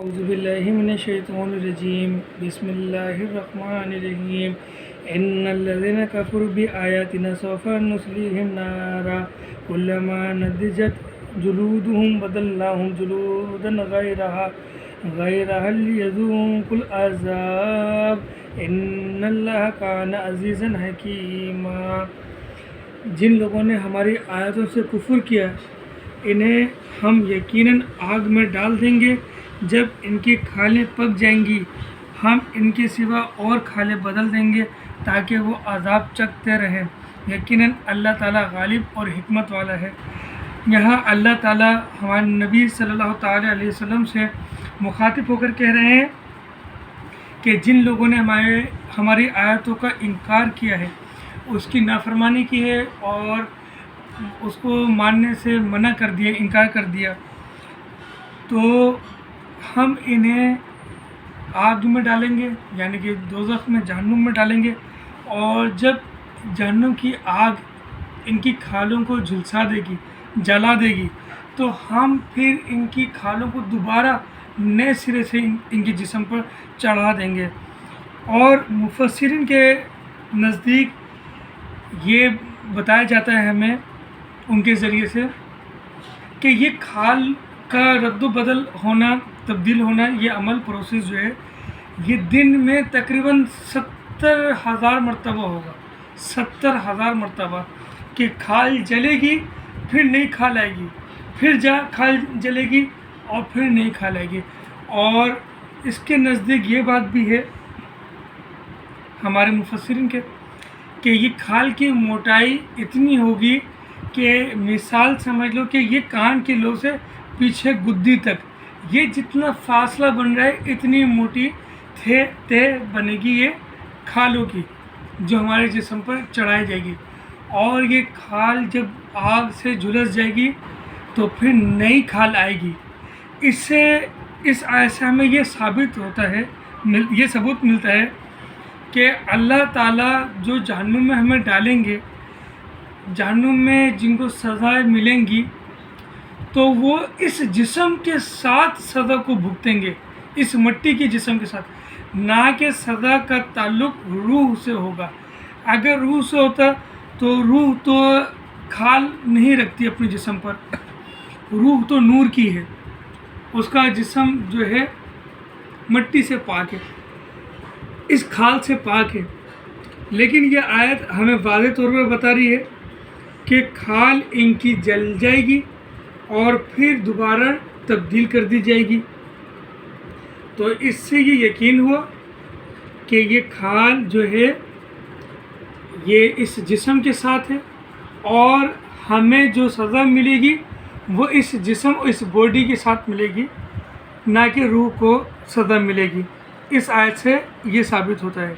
اعوذ باللہ من الشیطان الرجیم بسم اللہ الرحمن الرحیم ان الذین کفروا بآیاتنا سوف نصلیہم نارا کلما نضجت جلودہم بدلناہم جلودا غیرہا لیذوقوا العذاب ان اللہ کان عزیزا حکیما۔ جن لوگوں نے ہماری آیتوں سے کفر کیا انہیں ہم یقیناً آگ میں ڈال دیں گے۔ جب ان کی کھالیں پک جائیں گی ہم ان کے سوا اور کھالیں بدل دیں گے تاکہ وہ عذاب چکھتے رہیں۔ یقیناً اللہ تعالیٰ غالب اور حکمت والا ہے۔ یہاں اللہ تعالیٰ ہمارے نبی صلی اللہ تعالیٰ علیہ وسلم سے مخاطب ہو کر کہہ رہے ہیں کہ جن لوگوں نے ہماری آیتوں کا انکار کیا ہے، اس کی نافرمانی کی ہے اور اس کو ماننے سے منع کر دیا، انکار کر دیا، تو ہم انہیں آگ میں ڈالیں گے، یعنی کہ دوزخ میں، جہنم میں ڈالیں گے، اور جب جہنم کی آگ ان کی کھالوں کو جھلسا دے گی، جلا دے گی، تو ہم پھر ان کی کھالوں کو دوبارہ نئے سرے سے ان کے جسم پر چڑھا دیں گے۔ اور مفسرین کے نزدیک یہ بتایا جاتا ہے ہمیں ان کے ذریعے سے کہ یہ کھال کا رد و بدل ہونا، تبدیل ہونا، یہ عمل پروسیس جو ہے یہ دن میں تقریباً 70,000 مرتبہ ہوگا۔ 70,000 مرتبہ کہ کھال جلے گی، پھر نئی کھال آئے گی، پھر کھال جلے گی اور پھر نئی کھال آئے گی۔ اور اس کے نزدیک یہ بات بھی ہے ہمارے مفسرین کے کہ یہ کھال کی موٹائی اتنی ہوگی کہ مثال سمجھ لو کہ یہ کان کے لو سے پیچھے گدی تک یہ جتنا فاصلہ بن رہا ہے اتنی موٹی تہ بنے گی یہ کھالوں کی، جو ہمارے جسم پر چڑھائی جائے گی۔ اور یہ کھال جب آگ سے جھلس جائے گی تو پھر نئی کھال آئے گی۔ اس آیت سے ہمیں یہ ثابت ہوتا ہے، یہ ثبوت ملتا ہے کہ اللہ تعالیٰ جو جہنم میں ہمیں ڈالیں گے، جہنم میں جن کو سزائیں ملیں گی، تو وہ اس جسم کے ساتھ سزا کو بھگتیں گے، اس مٹی کے جسم کے ساتھ، نہ کہ سزا کا تعلق روح سے ہوگا۔ اگر روح سے ہوتا تو روح تو کھال نہیں رکھتی اپنے جسم پر، روح تو نور کی ہے، اس کا جسم جو ہے مٹی سے پاک ہے، اس کھال سے پاک ہے۔ لیکن یہ آیت ہمیں واضح طور پر بتا رہی ہے کہ کھال ان کی جل جائے گی اور پھر دوبارہ تبدیل کر دی جائے گی۔ تو اس سے یہ یقین ہوا کہ یہ کھال جو ہے یہ اس جسم کے ساتھ ہے، اور ہمیں جو سزا ملے گی وہ اس جسم، اس باڈی کے ساتھ ملے گی، نہ کہ روح کو سزا ملے گی۔ اس آیت سے یہ ثابت ہوتا ہے۔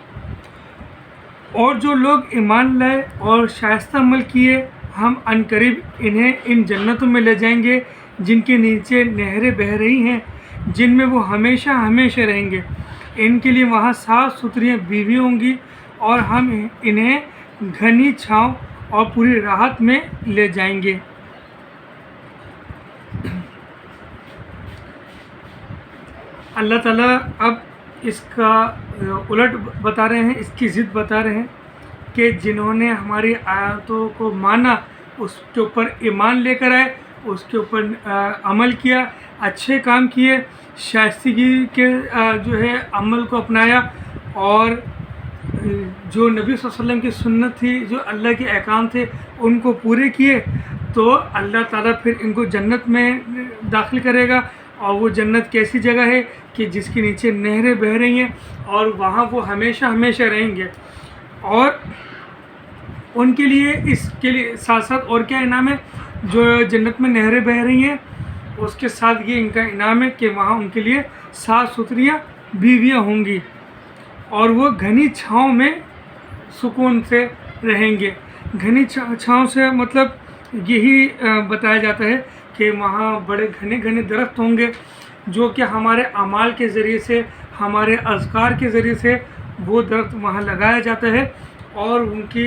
اور جو لوگ ایمان لائے اور شائستہ عمل کیے، ہم عنقریب انہیں ان جنتوں میں لے جائیں گے جن کے نیچے نہریں بہہ رہی ہیں، جن میں وہ ہمیشہ ہمیشہ رہیں گے۔ ان کے لیے وہاں صاف ستھری بیوی ہوں گی، اور ہم انہیں گھنی چھاؤں اور پوری راحت میں لے جائیں گے۔ اللہ تعالیٰ اب اس کا الٹ بتا رہے ہیں، اس کی ضد بتا رہے ہیں کہ جنہوں نے ہماری آیاتوں کو مانا، اس کے اوپر ایمان لے کر آئے، اس کے اوپر عمل کیا، اچھے کام کیے، شائستگی کے جو ہے عمل کو اپنایا، اور جو نبی صلی اللہ علیہ وسلم کی سنت تھی، جو اللہ کے احکام تھے، ان کو پورے کیے، تو اللہ تعالیٰ پھر ان کو جنت میں داخل کرے گا۔ اور وہ جنت کیسی جگہ ہے کہ جس کے نیچے نہریں بہہ رہی ہیں، اور وہاں وہ ہمیشہ ہمیشہ رہیں گے۔ اور ان کے لیے اس کے لیے ساتھ ساتھ اور کیا انعام ہے؟ جو جنت میں نہریں بہہ رہی ہیں اس کے ساتھ یہ ان کا انعام ہے کہ وہاں ان کے لیے صاف ستھری بیویاں ہوں گی، اور وہ گھنی چھاؤں میں سکون سے رہیں گے۔ گھنی چھاؤں سے مطلب یہی بتایا جاتا ہے کہ وہاں بڑے گھنے گھنے درخت ہوں گے، جو کہ ہمارے اعمال کے ذریعے سے، ہمارے اذکار کے ذریعے سے وہ درخت وہاں لگایا جاتا ہے، اور ان کی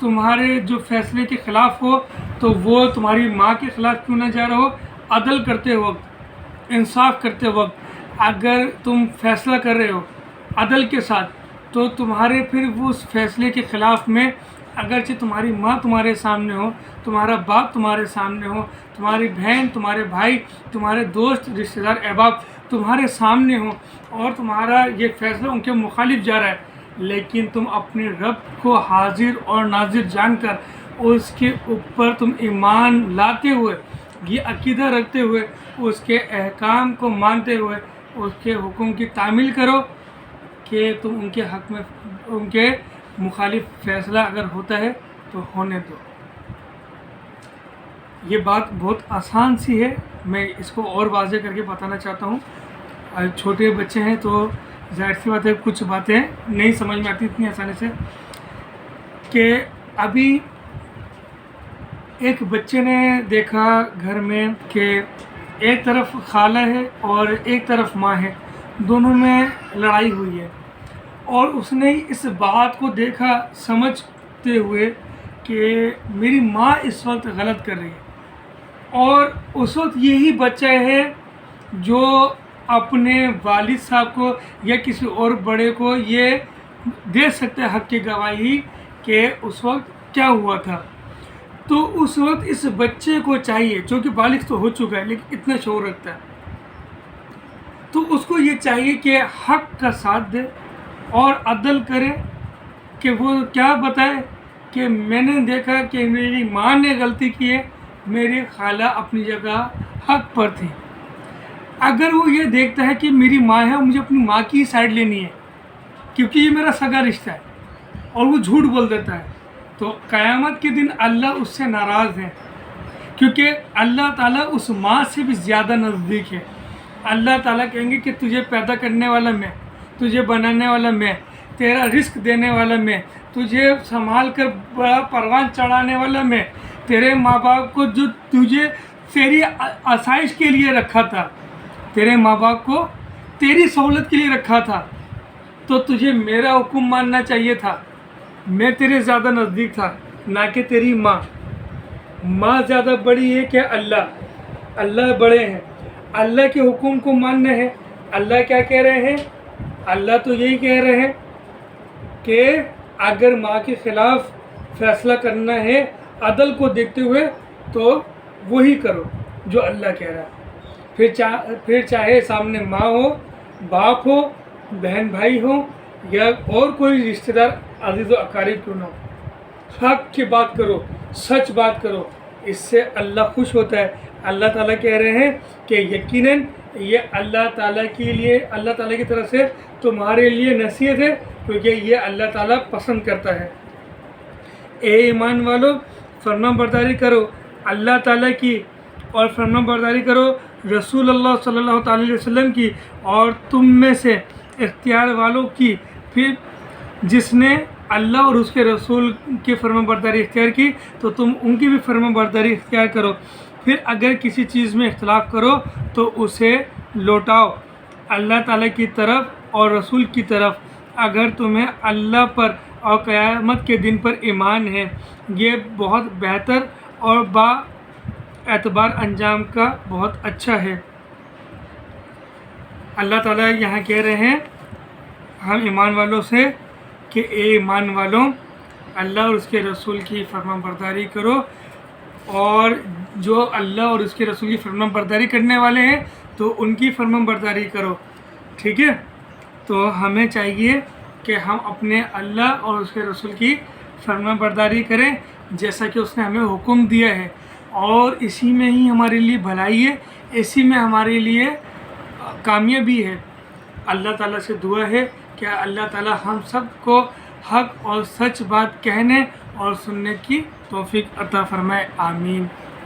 تمہارے جو فیصلے کے خلاف ہو تو وہ تمہاری ماں کے خلاف کیوں نہ جا رہا ہو، عدل کرتے وقت، انصاف کرتے وقت اگر تم فیصلہ کر رہے ہو عدل کے ساتھ، تو تمہارے پھر وہ اس فیصلے کے خلاف میں اگرچہ تمہاری ماں تمہارے سامنے ہو، تمہارا باپ تمہارے سامنے ہو، تمہاری بہن، تمہارے بھائی، تمہارے دوست، رشتہ دار، احباب تمہارے سامنے ہوں اور تمہارا یہ فیصلہ ان کے مخالف جا رہا ہے، لیکن تم اپنے رب کو حاضر اور ناظر جان کر اس کے اوپر تم ایمان لاتے ہوئے، یہ عقیدہ رکھتے ہوئے، اس کے احکام کو مانتے ہوئے اس کے حکم کی تعمیل کرو کہ تم ان کے حق میں ان کے مخالف فیصلہ اگر ہوتا ہے تو ہونے دو۔ یہ بات بہت آسان سی ہے، میں اس کو اور واضح کر کے بتانا چاہتا ہوں۔ چھوٹے بچے ہیں تو ظاہر سی بات ہے کچھ باتیں نہیں سمجھ میں آتی اتنی آسانی سے، کہ ابھی ایک بچے نے دیکھا گھر میں کہ ایک طرف خالہ ہے اور ایک طرف ماں ہے، دونوں میں لڑائی ہوئی ہے، اور اس نے اس بات کو دیکھا سمجھتے ہوئے کہ میری ماں اس وقت غلط کر رہی ہے، اور اس وقت یہی بچہ ہے جو اپنے والد صاحب کو یا کسی اور بڑے کو یہ دے سکتا ہے حق کی گواہی کہ اس وقت کیا ہوا تھا۔ تو اس وقت اس بچے کو چاہیے، چونکہ بالغ تو ہو چکا ہے لیکن اتنا شعور رکھتا ہے، تو اس کو یہ چاہیے کہ حق کا ساتھ دے اور عدل کرے، کہ وہ کیا بتائے کہ میں نے دیکھا کہ میری ماں نے غلطی کی ہے، میری خالہ اپنی جگہ حق پر تھی۔ اگر وہ یہ دیکھتا ہے کہ میری ماں ہے اور مجھے اپنی ماں کی سائڈ لینی ہے کیونکہ یہ میرا سگا رشتہ ہے، اور وہ جھوٹ بول دیتا ہے، تو قیامت کے دن اللہ اس سے ناراض ہے، کیونکہ اللہ تعالیٰ اس ماں سے بھی زیادہ نزدیک ہے۔ اللہ تعالیٰ کہیں گے کہ تجھے پیدا کرنے والا میں، تجھے بنانے والا میں، تیرا رزق دینے والا میں، تجھے سنبھال کر بڑا پروان چڑھانے والا میں، تیرے ماں باپ کو جو تجھے تیری آسائش کے لیے رکھا تھا، تیرے ماں باپ کو تیری سہولت کے لیے رکھا تھا، تو تجھے میرا حکم ماننا چاہیے تھا، میں تیرے زیادہ نزدیک تھا نہ کہ تیری ماں۔ ماں زیادہ بڑی ہے کہ اللہ بڑے ہیں، اللہ کے حکم کو ماننا ہے۔ اللہ کیا کہہ رہے ہیں؟ اللہ تو یہی کہہ رہے ہیں کہ اگر ماں کے خلاف فیصلہ کرنا ہے عدل کو دیکھتے ہوئے تو وہی کرو جو اللہ کہہ رہا ہے، پھر چاہے سامنے ماں ہو، باپ ہو، بہن بھائی ہو، یا اور کوئی رشتہ دار عزیز و اقارب کیوں نہ ہو، حق کی بات کرو، سچ بات کرو، اس سے اللہ خوش ہوتا ہے۔ اللہ تعالیٰ کہہ رہے ہیں کہ یقیناً یہ اللہ تعالیٰ کے لیے، اللہ تعالیٰ کی طرف سے تمہارے لیے نصیحت ہے، کیونکہ یہ اللہ تعالیٰ پسند کرتا ہے۔ اے ایمان والو، فرما برداری کرو اللہ تعالیٰ کی، اور فرما برداری کرو رسول اللہ صلی اللہ تعالیٰ علیہ وسلم کی، اور تم میں سے اختیار والوں کی، پھر جس نے اللہ اور اس کے رسول کی فرما برداری اختیار کی تو تم ان کی بھی فرما برداری اختیار کرو۔ پھر اگر کسی چیز میں اختلاف کرو تو اسے لوٹاؤ اللہ تعالیٰ کی طرف اور رسول کی طرف، اگر تمہیں اللہ پر اور قیامت کے دن پر ایمان ہے، یہ بہت بہتر اور با اعتبار انجام کا بہت اچھا ہے۔ اللہ تعالیٰ یہاں کہہ رہے ہیں ہم ایمان والوں سے کہ اے ایمان والوں، اللہ اور اس کے رسول کی فرما برداری کرو، اور جو اللہ اور اس کے رسول کی فرما برداری کرنے والے ہیں تو ان کی فرما برداری کرو، ٹھیک ہے؟ تو ہمیں چاہیے کہ ہم اپنے اللہ اور اس کے رسول کی فرما برداری کریں جیسا کہ اس نے ہمیں حکم دیا ہے، اور اسی میں ہی ہمارے لیے بھلائی ہے، اسی میں ہمارے لیے کامیابی ہے۔ اللہ تعالیٰ سے دعا ہے کہ اللہ تعالیٰ ہم سب کو حق اور سچ بات کہنے اور سننے کی توفیق عطا فرمائے، آمین۔